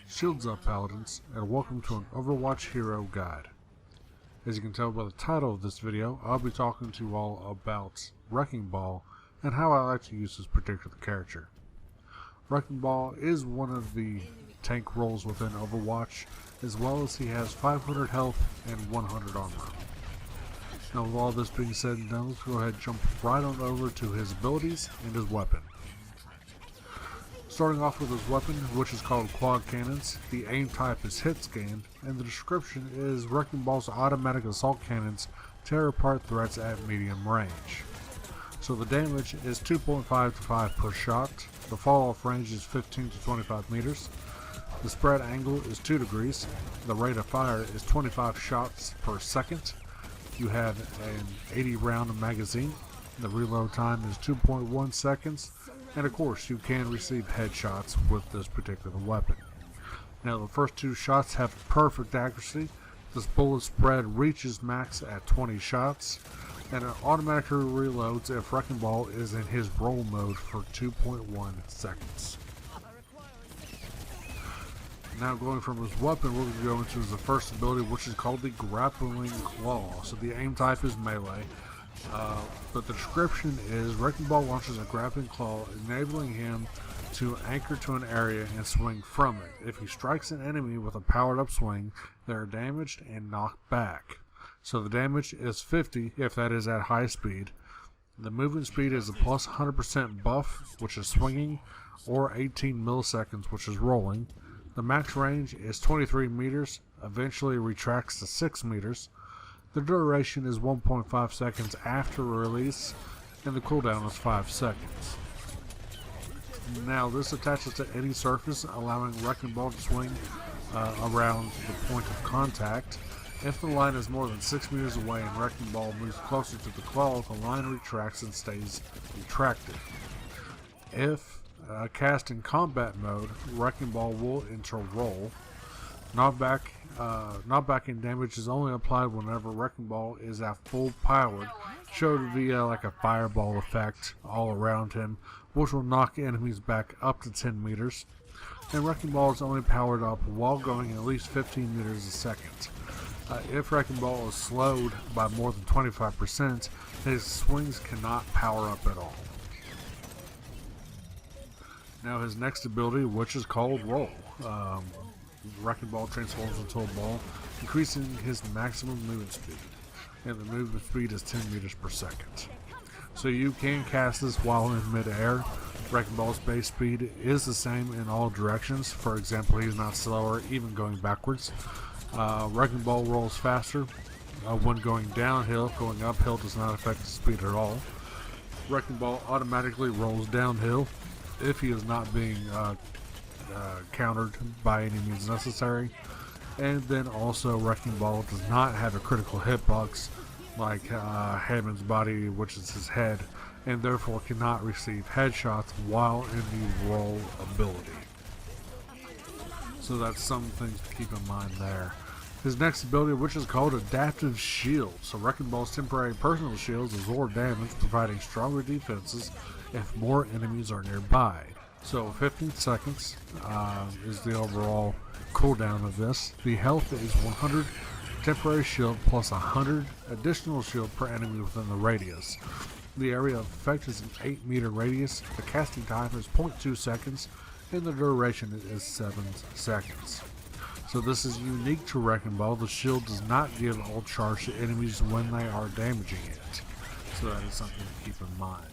Shields up, Paladins, and welcome to an Overwatch Hero Guide. As you can tell by the title of this video, I'll be talking to you all about Wrecking Ball and how I like to use this particular character. Wrecking Ball is one of the tank roles within Overwatch, as well as he has 500 health and 100 armor. Now with all this being said and done, let's go ahead and jump right on over to his abilities and his weapon. Starting off with his weapon, which is called Quad Cannons, the aim type is hit scan, and the description is Wrecking Ball's automatic assault cannons tear apart threats at medium range. So the damage is 2.5 to 5 per shot, the fall off range is 15 to 25 meters, the spread angle is 2 degrees, the rate of fire is 25 shots per second, you have an 80 round magazine, the reload time is 2.1 seconds, and of course you can receive headshots with this particular weapon. Now the first two shots have perfect accuracy, this bullet spread reaches max at 20 shots, and it automatically reloads if Wrecking Ball is in his roll mode for 2.1 seconds. Now going from his weapon, we're going to go into the first ability, which is called the Grappling Claw. So the aim type is melee, but the description is Wrecking Ball launches a grappling claw, enabling him to anchor to an area and swing from it. If he strikes an enemy with a powered up swing, they are damaged and knocked back. So the damage is 50 if that is at high speed. The movement speed is a plus 100% buff, which is swinging, or 18 milliseconds, which is rolling. The max range is 23 meters, eventually retracts to 6 meters. The duration is 1.5 seconds after release, and the cooldown is 5 seconds. Now this attaches to any surface, allowing Wrecking Ball to swing around the point of contact. If the line is more than 6 meters away and Wrecking Ball moves closer to the claw, the line retracts and stays retracted. If cast in combat mode, Wrecking Ball will enter roll. Knockback damage is only applied whenever Wrecking Ball is at full powered, showed via like a fireball effect all around him, which will knock enemies back up to 10 meters. And Wrecking Ball is only powered up while going at least 15 meters a second. If Wrecking Ball is slowed by more than 25%, his swings cannot power up at all. Now his next ability, which is called Roll. Wrecking Ball transforms into a ball, increasing his maximum movement speed, and the movement speed is 10 meters per second. So you can cast this while in mid-air. Wrecking Ball's base speed is the same in all directions. For example, he's not slower even going backwards. Wrecking Ball rolls faster when going downhill. Going uphill does not affect his speed at all. Wrecking Ball automatically rolls downhill if he is not being countered by any means necessary. And then also Wrecking Ball does not have a critical hitbox like Hammond's body, which is his head, and therefore cannot receive headshots while in the roll ability. So that's some things to keep in mind there. His next ability, which is called Adaptive Shield. So Wrecking Ball's temporary personal shields absorb damage, providing stronger defenses if more enemies are nearby. So 15 seconds is the overall cooldown of this. The health is 100 temporary shield plus 100 additional shield per enemy within the radius. The area of effect is an 8 meter radius. The casting time is 0.2 seconds, and the duration is 7 seconds. So this is unique to Wrecking Ball. The shield does not give ult charge to enemies when they are damaging it. So that is something to keep in mind.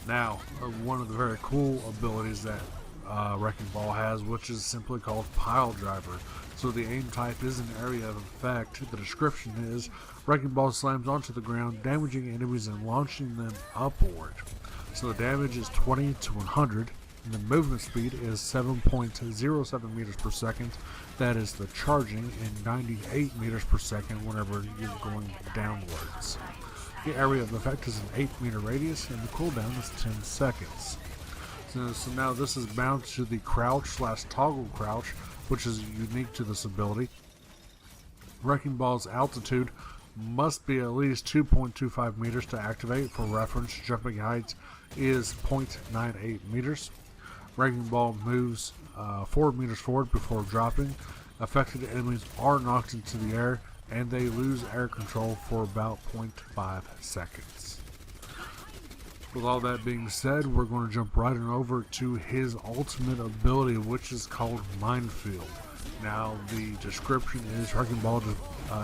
Now, one of the very cool abilities that Wrecking Ball has, which is simply called Pile Driver. So the aim type is an area of effect. The description is Wrecking Ball slams onto the ground, damaging enemies and launching them upward. So the damage is 20 to 100. And the movement speed is 7.07 meters per second. That is the charging, and 98 meters per second whenever you're going downwards. The area of effect is an 8 meter radius, and the cooldown is 10 seconds. So now this is bound to the crouch/toggle crouch, which is unique to this ability. Wrecking Ball's altitude must be at least 2.25 meters to activate. For reference, jumping height is 0.98 meters. Wrecking Ball moves 4 meters forward before dropping. Affected enemies are knocked into the air and they lose air control for about 0.5 seconds. With all that being said, we're going to jump right on over to his ultimate ability, which is called Minefield. Now, the description is Wrecking Ball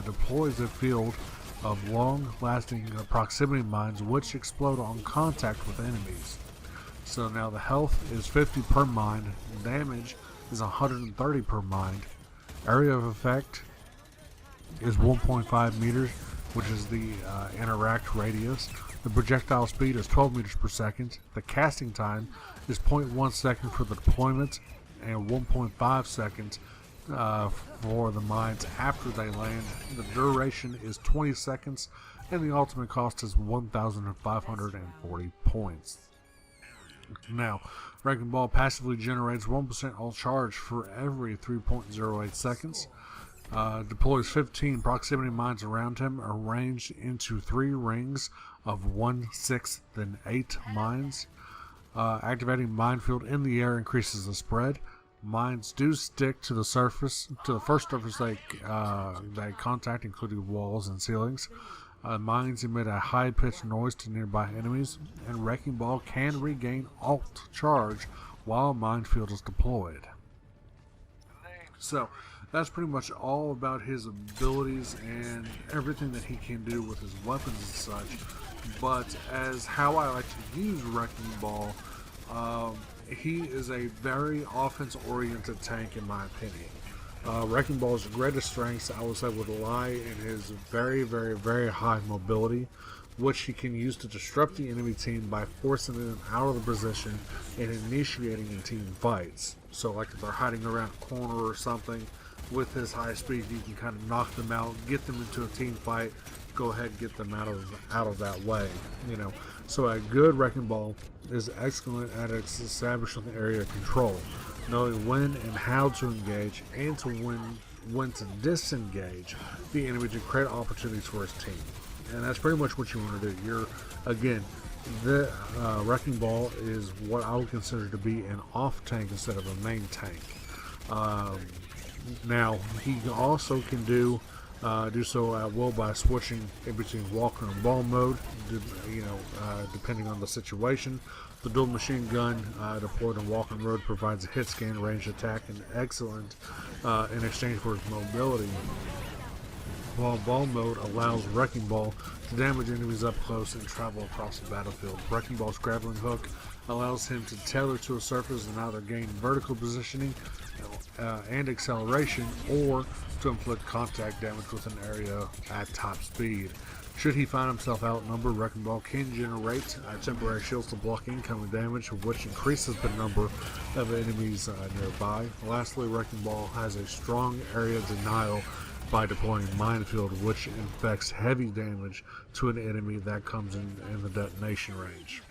deploys a field of long-lasting proximity mines which explode on contact with enemies. So now the health is 50 per mine, damage is 130 per mine, area of effect is 1.5 meters, which is the interact radius. The projectile speed is 12 meters per second. The casting time is 0.1 second for the deployment and 1.5 seconds for the mines after they land. The duration is 20 seconds and the ultimate cost is 1,540 points. Now, Wrecking Ball passively generates 1% all charge for every 3.08 seconds. Deploys 15 proximity mines around him, arranged into 3 rings of 1/6 and 8 mines. Activating Minefield in the air increases the spread. Mines do stick to the surface, to the first surface they contact, including walls and ceilings. Mines emit a high-pitched noise to nearby enemies, and Wrecking Ball can regain alt charge while Minefield is deployed. So, that's pretty much all about his abilities and everything that he can do with his weapons and such. But as how I like to use Wrecking Ball, he is a very offense-oriented tank in my opinion. Wrecking Ball's greatest strengths, I would say, would lie in his very, very, very high mobility, which he can use to disrupt the enemy team by forcing them out of the position and initiating in team fights. So like if they're hiding around a corner or something, with his high speed you can kind of knock them out, get them into a team fight, go ahead and get them out of that way, you know. So a good Wrecking Ball is excellent at establishing the area of control, knowing when and how to engage and to when to disengage the enemy to create opportunities for his team. And that's pretty much what you want to do. The Wrecking Ball is what I would consider to be an off tank instead of a main tank. Now he also can do so at will by switching in between walker and ball mode, depending on the situation. The dual machine gun deployed in walker mode provides a hit scan, range attack, and excellent in exchange for its mobility, while ball mode allows Wrecking Ball to damage enemies up close and travel across the battlefield. Wrecking Ball's grappling hook allows him to tether to a surface and either gain vertical positioning and acceleration, or to inflict contact damage with an area at top speed. Should he find himself outnumbered, Wrecking Ball can generate temporary shields to block incoming damage, which increases the number of enemies nearby. Lastly, Wrecking Ball has a strong area denial by deploying Minefield, which inflicts heavy damage to an enemy that comes in the detonation range.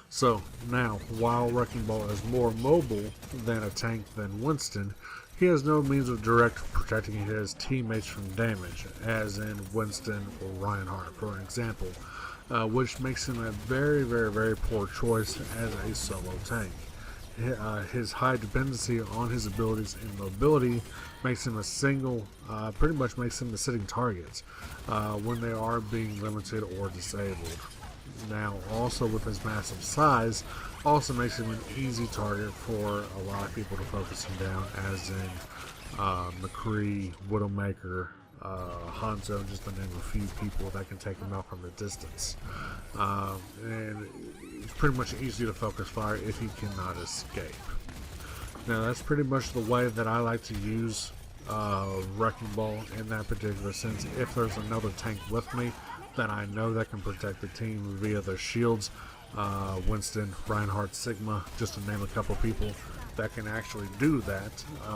So now, while Wrecking Ball is more mobile than a tank than Winston, he has no means of direct protecting his teammates from damage, as in Winston or Reinhardt, for example, which makes him a very, very, very poor choice as a solo tank. His high dependency on his abilities and mobility makes him pretty much makes him a sitting target when they are being limited or disabled. Now, also with his massive size, also makes him an easy target for a lot of people to focus him down, as in McCree, Widowmaker, Hanzo, just to name a few people that can take him out from a distance. And it's pretty much easy to focus fire if he cannot escape. Now, that's pretty much the way that I like to use Wrecking Ball in that particular sense. If there's another tank with me that I know that can protect the team via their shields, Winston, Reinhardt, Sigma, just to name a couple people that can actually do that,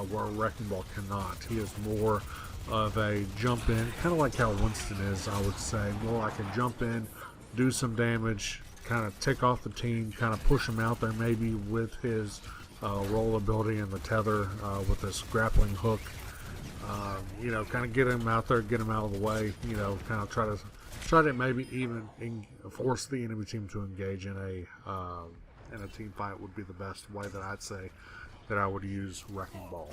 where Wrecking Ball cannot. He is more of a jump in, kind of like how Winston is, I would say. More like a jump in, do some damage, kind of tick off the team, kind of push him out there maybe with his roll ability and the tether with this grappling hook. Kind of get him out there, get him out of the way, kind of try to maybe even force the enemy team to engage in in a team fight would be the best way that I'd say that I would use Wrecking Ball.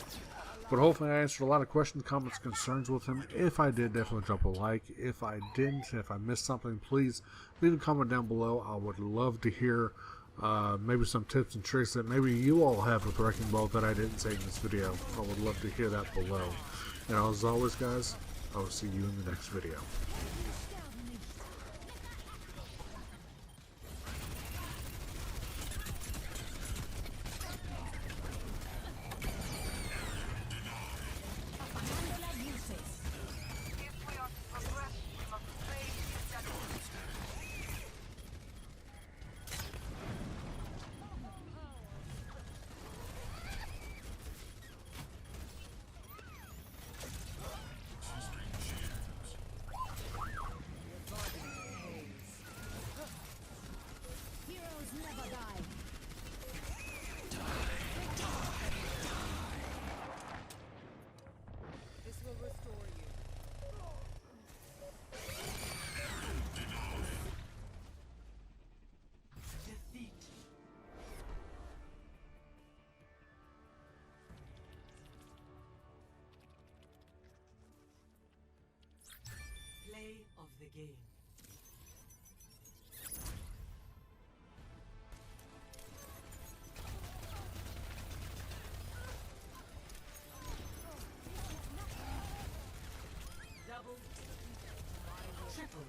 But hopefully I answered a lot of questions, comments, concerns with him. If I did, definitely drop a like. If I didn't, if I missed something, please leave a comment down below. I would love to hear maybe some tips and tricks that maybe you all have with Wrecking Ball that I didn't say in this video. I would love to hear that below. And as always, guys, I will see you in the next video. Play of the game. Double, triple